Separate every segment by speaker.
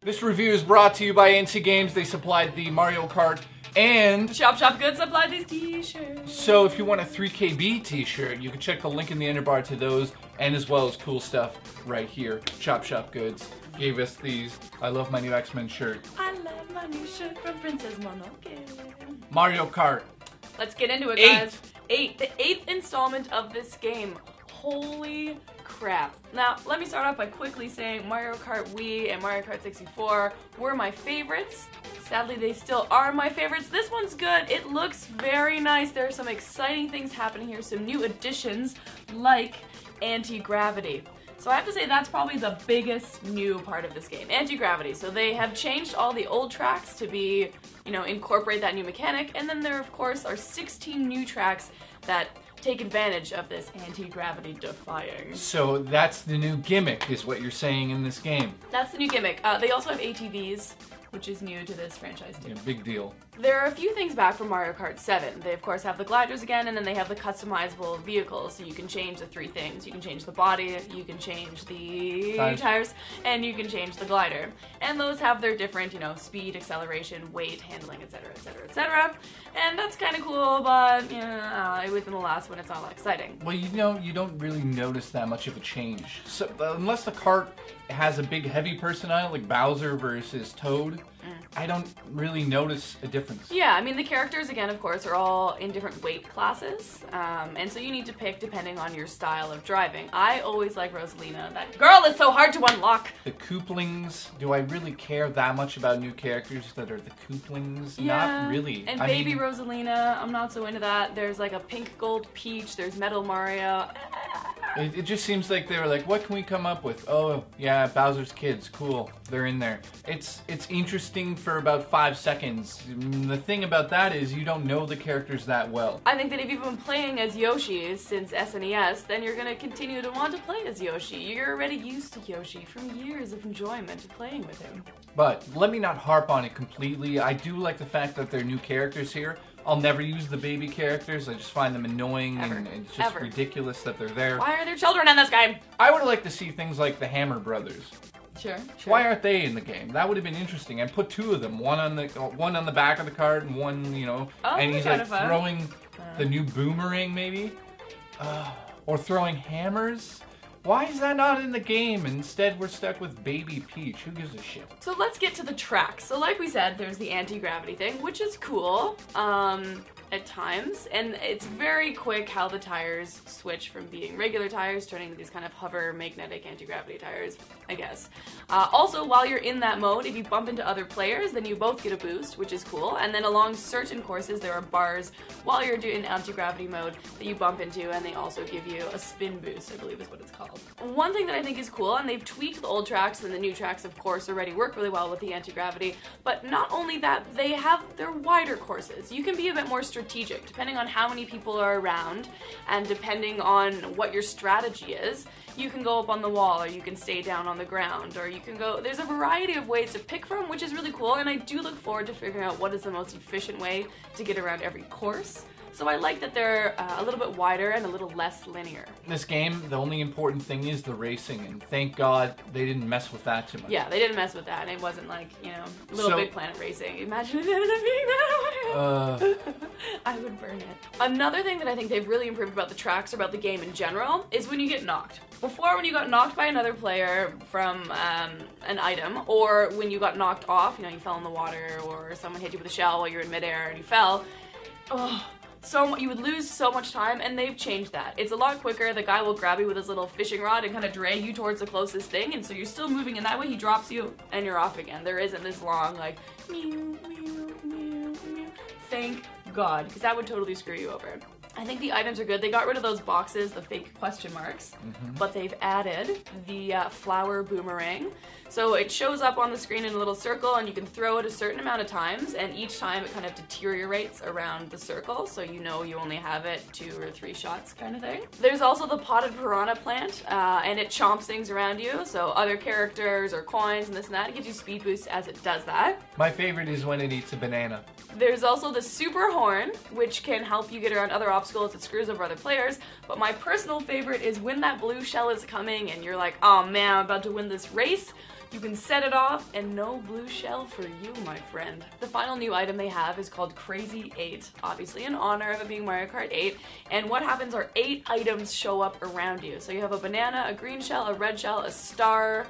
Speaker 1: This review is brought to you by NC Games. They supplied the Mario Kart and
Speaker 2: Shop Good supplied these t-shirts.
Speaker 1: So if you want a 3KB t-shirt, you can check the link in the underbar to those, and as well as cool stuff right here. Shop Goods gave us these. I love my new X-Men shirt.
Speaker 2: I love my new shirt from Princess Mononoke.
Speaker 1: Mario Kart.
Speaker 2: Let's get into it, guys. 8. The 8th installment of this game. Holy crap. Now, let me start off by quickly saying Mario Kart Wii and Mario Kart 64 were my favorites. Sadly, they still are my favorites. This one's good. It looks very nice. There are some exciting things happening here. Some new additions like anti-gravity. So I have to say that's probably the biggest new part of this game, anti-gravity. So they have changed all the old tracks to be, incorporate that new mechanic. And then there, of course, are 16 new tracks that take advantage of this anti-gravity defying.
Speaker 1: So that's the new gimmick, is what you're saying in this game.
Speaker 2: That's the new gimmick. They also have Atvs, which is new to this franchise too.
Speaker 1: Yeah, big deal.
Speaker 2: There are a few things back from Mario Kart 7. They of course have the gliders again, and then they have the customizable vehicles, so you can change the 3 things. You can change the body, you can change the tires, and you can change the glider. And those have their different, speed, acceleration, weight, handling, etc, etc, etc. And that's kind of cool, but, within the last one, it's not that exciting.
Speaker 1: Well, you don't really notice that much of a change. So, unless the kart has a big heavy person on it, like Bowser versus Toad, I don't really notice a difference.
Speaker 2: Yeah, I mean, the characters, again, of course, are all in different weight classes, and so you need to pick depending on your style of driving. I always like Rosalina. That girl is so hard to unlock!
Speaker 1: The Kooplings, do I really care that much about new characters that are the Kooplings?
Speaker 2: Yeah,
Speaker 1: not really.
Speaker 2: And Baby Rosalina, I'm not so into that. There's like a pink gold Peach, there's Metal Mario.
Speaker 1: It just seems like they were like, what can we come up with? Oh, yeah, Bowser's kids, cool, they're in there. It's interesting for about 5 seconds. The thing about that is you don't know the characters that well.
Speaker 2: I think that if you've been playing as Yoshi since SNES, then you're going to continue to want to play as Yoshi. You're already used to Yoshi from years of enjoyment of playing with him.
Speaker 1: But let me not harp on it completely. I do like the fact that there are new characters here. I'll never use the baby characters. I just find them annoying, and it's just ridiculous that they're there.
Speaker 2: Why are there children in this game?
Speaker 1: I would like to see things like the Hammer Brothers.
Speaker 2: Sure.
Speaker 1: Why aren't they in the game? That would have been interesting. And put 2 of them, one on the back of the cart and one, and he's like throwing the new boomerang maybe, or throwing hammers. Why is that not in the game? Instead, we're stuck with Baby Peach. Who gives a shit?
Speaker 2: So let's get to the tracks. So like we said, there's the anti-gravity thing, which is cool at times. And it's very quick how the tires switch from being regular tires turning into these kind of hover magnetic anti-gravity tires, I guess. Also, while you're in that mode, if you bump into other players, then you both get a boost, which is cool. And then along certain courses, there are bars while you're doing anti-gravity mode that you bump into, and they also give you a spin boost, I believe is what it's called. One thing that I think is cool, and they've tweaked the old tracks, and the new tracks, of course, already work really well with the anti-gravity, but not only that, they have their wider courses. You can be a bit more strategic, depending on how many people are around, and depending on what your strategy is. You can go up on the wall, or you can stay down on the ground, or you can go... There's a variety of ways to pick from, which is really cool, and I do look forward to figuring out what is the most efficient way to get around every course. So I like that they're a little bit wider and a little less linear.
Speaker 1: In this game, the only important thing is the racing, and thank God they didn't mess with that too much.
Speaker 2: Yeah, they didn't mess with that, and it wasn't like, Little Big Planet racing. Imagine if it ended up being that way. I would burn it. Another thing that I think they've really improved about the tracks, or about the game in general, is when you get knocked. Before, when you got knocked by another player from an item, or when you got knocked off, you fell in the water, or someone hit you with a shell while you're in midair and you fell, you would lose so much time, and they've changed that. It's a lot quicker. The guy will grab you with his little fishing rod and kind of drag you towards the closest thing, and so you're still moving in that way. He drops you, and you're off again. There isn't this long, like, meow, meow, meow, meow. Thank God, because that would totally screw you over. I think the items are good. They got rid of those boxes, the fake question marks, but they've added the flower boomerang. So it shows up on the screen in a little circle, and you can throw it a certain amount of times, and each time it kind of deteriorates around the circle, so you only have it 2 or 3 shots kind of thing. There's also the potted piranha plant, and it chomps things around you, so other characters or coins and this and that. It gives you speed boosts as it does that.
Speaker 1: My favorite is when it eats a banana.
Speaker 2: There's also the super horn, which can help you get around other obstacles. It screws over other players, but my personal favorite is when that blue shell is coming and you're like, oh man, I'm about to win this race. You can set it off, and no blue shell for you, my friend. The final new item they have is called Crazy 8, obviously in honor of it being Mario Kart 8. And what happens are 8 items show up around you. So you have a banana, a green shell, a red shell, a star.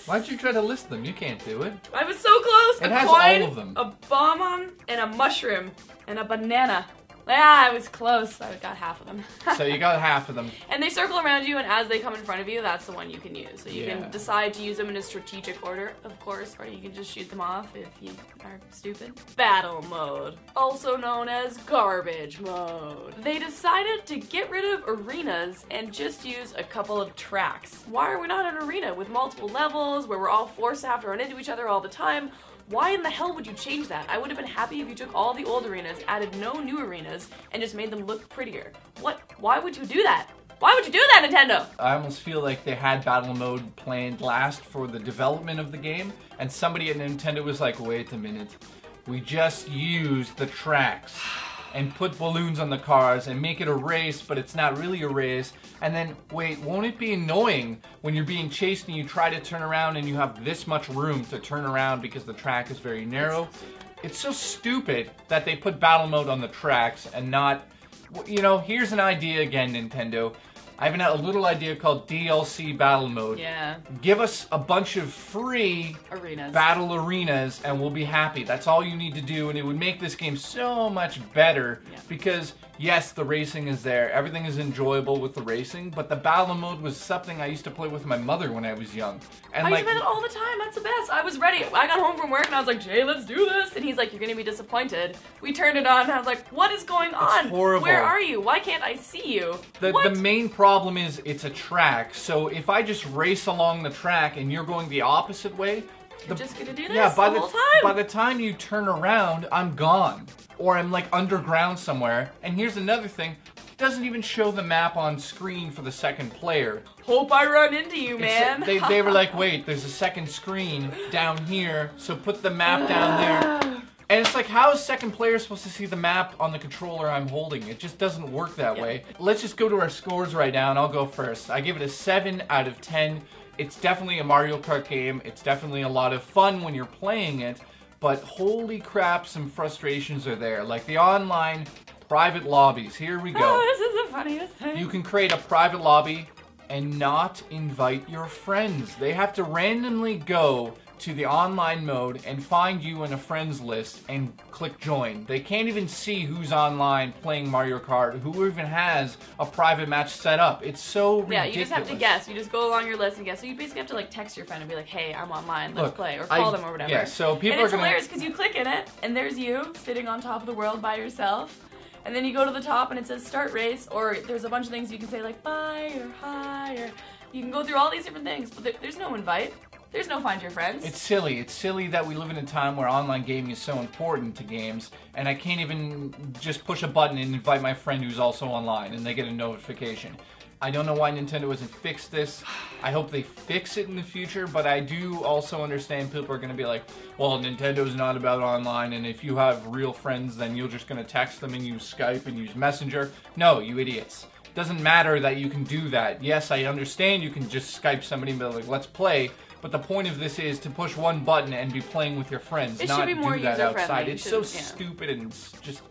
Speaker 1: Why'd you try to list them? You can't do it.
Speaker 2: I was so close.
Speaker 1: It has all of them.
Speaker 2: A bomb and a mushroom and a banana. Yeah, I was close. I got half of them.
Speaker 1: So you got half of them.
Speaker 2: And they circle around you, and as they come in front of you, that's the one you can use. So you can decide to use them in a strategic order, of course, or you can just shoot them off if you are stupid. Battle mode, also known as garbage mode. They decided to get rid of arenas and just use a couple of tracks. Why are we not an arena with multiple levels where we're all forced to have to run into each other all the time? Why in the hell would you change that? I would have been happy if you took all the old arenas, added no new arenas, and just made them look prettier. What? Why would you do that? Why would you do that, Nintendo?
Speaker 1: I almost feel like they had battle mode planned last for the development of the game, and somebody at Nintendo was like, wait a minute, we just used the tracks and put balloons on the cars and make it a race, but it's not really a race. And then, wait, won't it be annoying when you're being chased and you try to turn around and you have this much room to turn around because the track is very narrow? It's so stupid that they put battle mode on the tracks and not, you know, here's an idea again, Nintendo. I have a little idea called DLC battle mode.
Speaker 2: Yeah.
Speaker 1: Give us a bunch of free battle arenas and we'll be happy. That's all you need to do, and it would make this game so much better because, yes, the racing is there. Everything is enjoyable with the racing, but the battle mode was something I used to play with my mother when I was young. And
Speaker 2: I used to play that all the time. That's the best. I was ready. I got home from work and I was like, Jay, let's do this. And he's like, you're going to be disappointed. We turned it on and I was like, what is going on?
Speaker 1: It's horrible.
Speaker 2: Where are you? Why can't I see you?
Speaker 1: The main problem is it's a track. So if I just race along the track and you're going the opposite way,
Speaker 2: you're just going to do this
Speaker 1: the
Speaker 2: whole time.
Speaker 1: By the time you turn around, I'm gone. Or I'm like underground somewhere. And here's another thing. It doesn't even show the map on screen for the second player.
Speaker 2: Hope I run into you, man.
Speaker 1: They were like, wait, there's a second screen down here, so put the map down there. And it's like, how is second player supposed to see the map on the controller I'm holding? It just doesn't work that way. Let's just go to our scores right now, and I'll go first. I give it a 7 out of 10. It's definitely a Mario Kart game. It's definitely a lot of fun when you're playing it, but holy crap, some frustrations are there. Like the online private lobbies. Here we go.
Speaker 2: Oh, this is the funniest thing.
Speaker 1: You can create a private lobby and not invite your friends. They have to randomly go to the online mode and find you in a friends list and click join. They can't even see who's online playing Mario Kart, who even has a private match set up. It's so ridiculous.
Speaker 2: Yeah, you just have to guess. You just go along your list and guess. So you basically have to like text your friend and be like, hey, I'm online, let's play. Or call them or whatever.
Speaker 1: Yeah, so people
Speaker 2: and it's hilarious because you click in it and there's you sitting on top of the world by yourself. And then you go to the top and it says start race, or there's a bunch of things you can say like bye or hi, or you can go through all these different things, but there's no invite. There's no find your friends.
Speaker 1: It's silly. It's silly that we live in a time where online gaming is so important to games, and I can't even just push a button and invite my friend who's also online, and they get a notification. I don't know why Nintendo hasn't fixed this. I hope they fix it in the future, but I do also understand people are going to be like, well, Nintendo's not about online, and if you have real friends, then you're just going to text them and use Skype and use Messenger. No, you idiots. It doesn't matter that you can do that. Yes, I understand you can just Skype somebody and be like, let's play. But the point of this is to push one button and be playing with your friends,
Speaker 2: it
Speaker 1: not
Speaker 2: should be more
Speaker 1: do that outside. It's so
Speaker 2: yeah.
Speaker 1: stupid and just...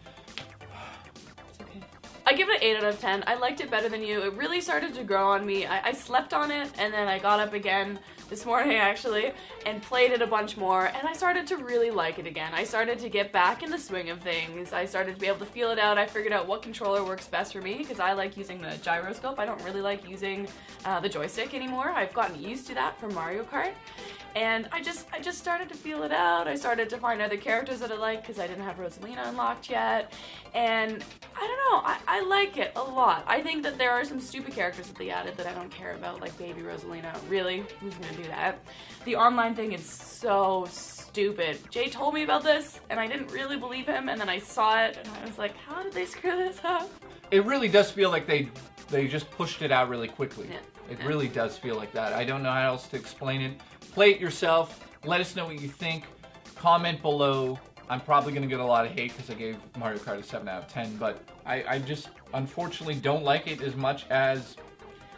Speaker 2: It's okay. I give it an 8 out of 10. I liked it better than you. It really started to grow on me. I slept on it, and then I got up again this morning, actually, and played it a bunch more, and I started to really like it again. I started to get back in the swing of things. I started to be able to feel it out. I figured out what controller works best for me, because I like using the gyroscope. I don't really like using the joystick anymore. I've gotten used to that from Mario Kart, and I just started to feel it out. I started to find other characters that I like, because I didn't have Rosalina unlocked yet, and I don't know, I like it a lot. I think that there are some stupid characters that they added that I don't care about, like Baby Rosalina. Really? Who's gonna do that? The online thing is so stupid. Jay told me about this, and I didn't really believe him, and then I saw it, and I was like, how did they screw this up?
Speaker 1: It really does feel like they just pushed it out really quickly.
Speaker 2: Yeah.
Speaker 1: It really does feel like that. I don't know how else to explain it. Play it yourself. Let us know what you think. Comment below. I'm probably going to get a lot of hate because I gave Mario Kart a 7 out of 10, but I just unfortunately don't like it as much as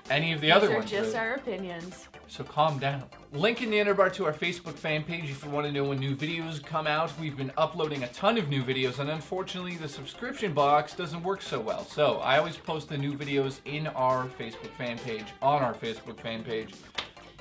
Speaker 1: any of the other ones.
Speaker 2: These are just
Speaker 1: really.
Speaker 2: our opinions.
Speaker 1: So calm down. Link in the underbar to our Facebook fan page if you want to know when new videos come out. We've been uploading a ton of new videos, and unfortunately the subscription box doesn't work so well. So I always post the new videos in our Facebook fan page, on our Facebook fan page.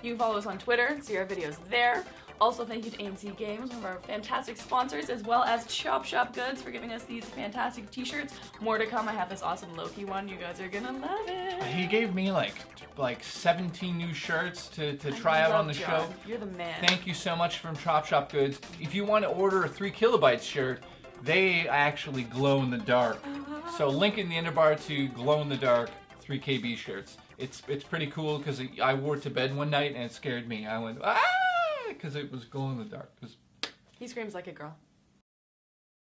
Speaker 2: You can follow us on Twitter and see our videos there. Also, thank you to ANC Games, one of our fantastic sponsors, as well as Chop Shop Goods for giving us these fantastic t-shirts. More to come. I have this awesome Loki one. You guys are gonna love it.
Speaker 1: He gave me like 17 new shirts to try out on the show.
Speaker 2: You're the man.
Speaker 1: Thank you so much from Chop Shop Goods. If you want to order a 3 kilobytes shirt, they actually glow in the dark. So link in the underbar to glow in the dark 3 KB shirts. It's pretty cool because I wore it to bed one night and it scared me. I went, ah! Because it was glow in the dark.
Speaker 2: He screams like a girl.